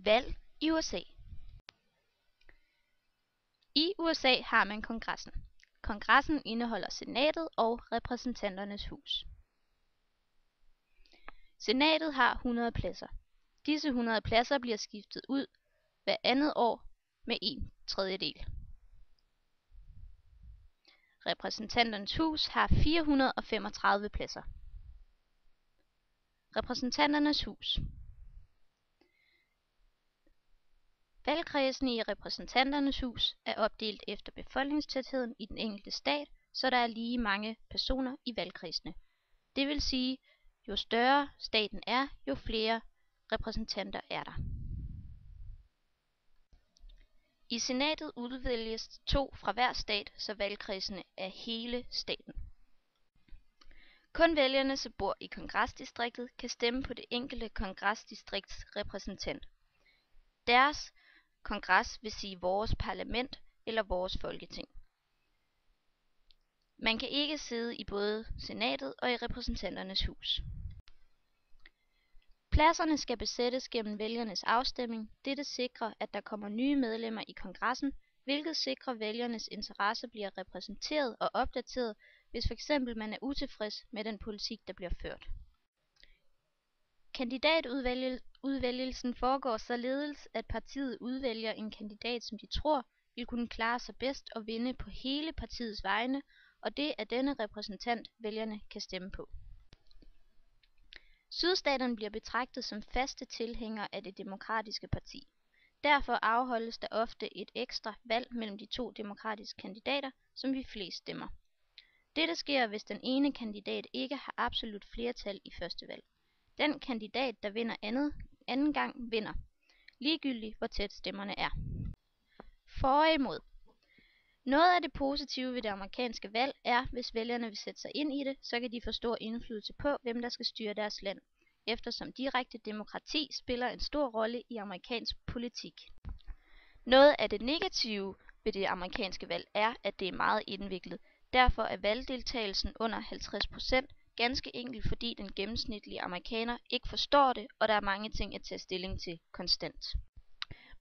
Valg i USA. I USA har man kongressen. Kongressen indeholder senatet og repræsentanternes hus. Senatet har 100 pladser. Disse 100 pladser bliver skiftet ud hvert andet år med 1/3. Repræsentanternes hus har 435 pladser. Repræsentanternes hus. Valgkredsene i repræsentanternes hus er opdelt efter befolkningstætheden i den enkelte stat, så der er lige mange personer i valgkredsene. Det vil sige, jo større staten er, jo flere repræsentanter er der. I senatet udvælges 2 fra hver stat, så valgkredsene er hele staten. Kun vælgerne, som bor i kongresdistriktet, kan stemme på det enkelte kongresdistrikts repræsentant. Deres kongres vil sige vores parlament eller vores folketing. Man kan ikke sidde i både senatet og i repræsentanternes hus. Pladserne skal besættes gennem vælgernes afstemning. Dette sikrer, at der kommer nye medlemmer i kongressen, hvilket sikrer, at vælgernes interesse bliver repræsenteret og opdateret, hvis f.eks. man er utilfreds med den politik, der bliver ført. Kandidatudvælgelsen foregår således, at partiet udvælger en kandidat, som de tror vil kunne klare sig bedst og vinde på hele partiets vegne, og det er denne repræsentant, vælgerne kan stemme på. Sydstaterne bliver betragtet som faste tilhængere af det demokratiske parti. Derfor afholdes der ofte et ekstra valg mellem de 2 demokratiske kandidater, som vi flest stemmer. Dette sker, hvis den ene kandidat ikke har absolut flertal i første valg. Den kandidat, der vinder anden gang, vinder, ligegyldigt hvor tæt stemmerne er. For og imod. Noget af det positive ved det amerikanske valg er, hvis vælgerne vil sætte sig ind i det, så kan de få stor indflydelse på, hvem der skal styre deres land, eftersom direkte demokrati spiller en stor rolle i amerikansk politik. Noget af det negative ved det amerikanske valg er, at det er meget indviklet. Derfor er valgdeltagelsen under 50%, ganske enkelt fordi den gennemsnitlige amerikaner ikke forstår det, og der er mange ting at tage stilling til konstant.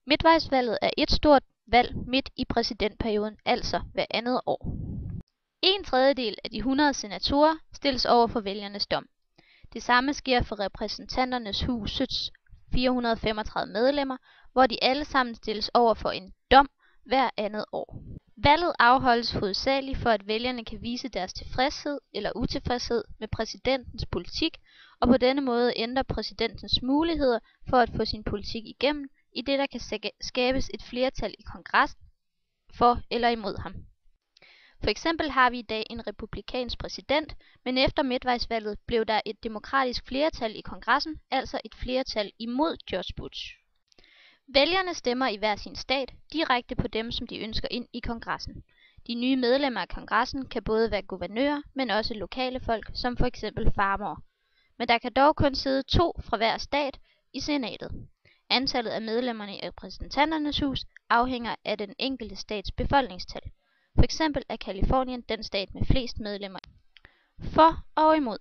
Midtvejsvalget er et stort valg midt i præsidentperioden, altså hver andet år. 1/3 af de 100 senatorer stilles over for vælgernes dom. Det samme sker for repræsentanternes husets 435 medlemmer, hvor de alle sammen stilles over for en dom hver andet år. Valget afholdes hovedsageligt for, at vælgerne kan vise deres tilfredshed eller utilfredshed med præsidentens politik, og på denne måde ændre præsidentens muligheder for at få sin politik igennem, i det der kan skabes et flertal i kongressen for eller imod ham. For eksempel har vi i dag en republikansk præsident, men efter midtvejsvalget blev der et demokratisk flertal i kongressen, altså et flertal imod George Bush. Vælgerne stemmer i hver sin stat direkte på dem, som de ønsker ind i kongressen. De nye medlemmer af kongressen kan både være guvernører, men også lokale folk, som for eksempel farmere. Men der kan dog kun sidde 2 fra hver stat i senatet. Antallet af medlemmerne i repræsentanternes hus afhænger af den enkelte stats befolkningstal. For eksempel er Californien den stat med flest medlemmer. For og imod.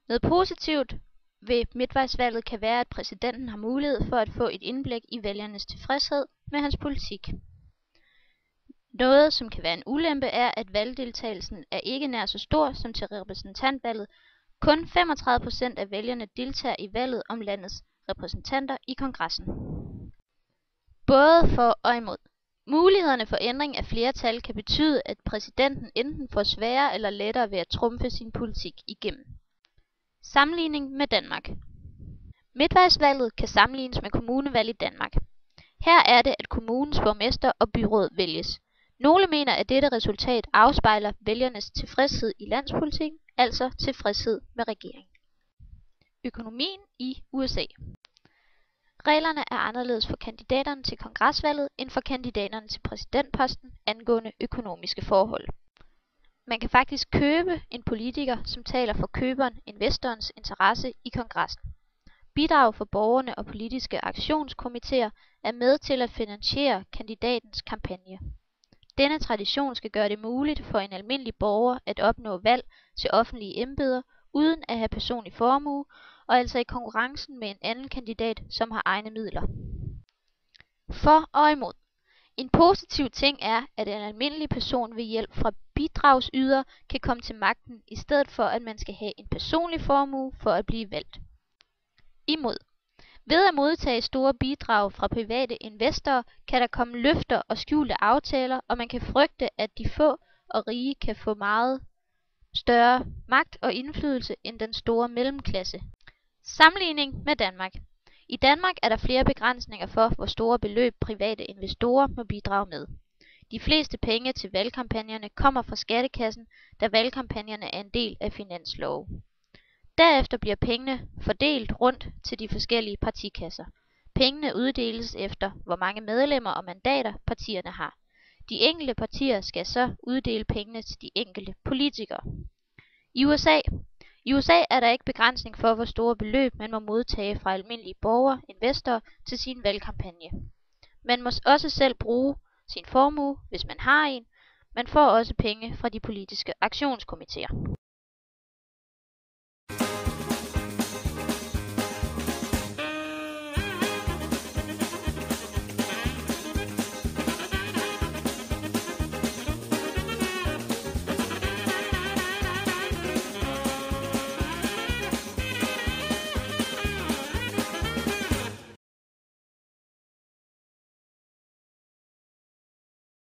Noget positivt ved midtvejsvalget kan være, at præsidenten har mulighed for at få et indblik i vælgernes tilfredshed med hans politik. Noget, som kan være en ulempe, er, at valgdeltagelsen er ikke nær så stor som til repræsentantvalget. Kun 35% af vælgerne deltager i valget om landets repræsentanter i kongressen. Både for og imod. Mulighederne for ændring af flertal kan betyde, at præsidenten enten får sværere eller lettere ved at trumfe sin politik igennem. Sammenligning med Danmark. Midtvejsvalget kan sammenlignes med kommunevalg i Danmark. Her er det, at kommunens borgmester og byråd vælges. Nogle mener, at dette resultat afspejler vælgernes tilfredshed i landspolitikken, altså tilfredshed med regeringen. Økonomien i USA. Reglerne er anderledes for kandidaterne til kongresvalget end for kandidaterne til præsidentposten angående økonomiske forhold. Man kan faktisk købe en politiker, som taler for køberen, investorens interesse i kongressen. Bidrag fra borgerne og politiske aktionskomiteer er med til at finansiere kandidatens kampagne. Denne tradition skal gøre det muligt for en almindelig borger at opnå valg til offentlige embeder uden at have personlig formue, og altså i konkurrencen med en anden kandidat, som har egne midler. For og imod. En positiv ting er, at en almindelig person ved hjælp fra bidragsyder kan komme til magten, i stedet for at man skal have en personlig formue for at blive valgt. Imod. Ved at modtage store bidrag fra private investorer, kan der komme løfter og skjulte aftaler, og man kan frygte, at de få og rige kan få meget større magt og indflydelse end den store mellemklasse. Sammenligning med Danmark. I Danmark er der flere begrænsninger for, hvor store beløb private investorer må bidrage med. De fleste penge til valgkampagnerne kommer fra skattekassen, da valgkampagnerne er en del af finanslove. Derefter bliver pengene fordelt rundt til de forskellige partikasser. Pengene uddeles efter, hvor mange medlemmer og mandater partierne har. De enkelte partier skal så uddele pengene til de enkelte politikere. I USA er der ikke begrænsning for, hvor store beløb man må modtage fra almindelige borgere, investorer, til sin valgkampagne. Man må også selv bruge sin formue, hvis man har en. Man får også penge fra de politiske aktionskomiteer.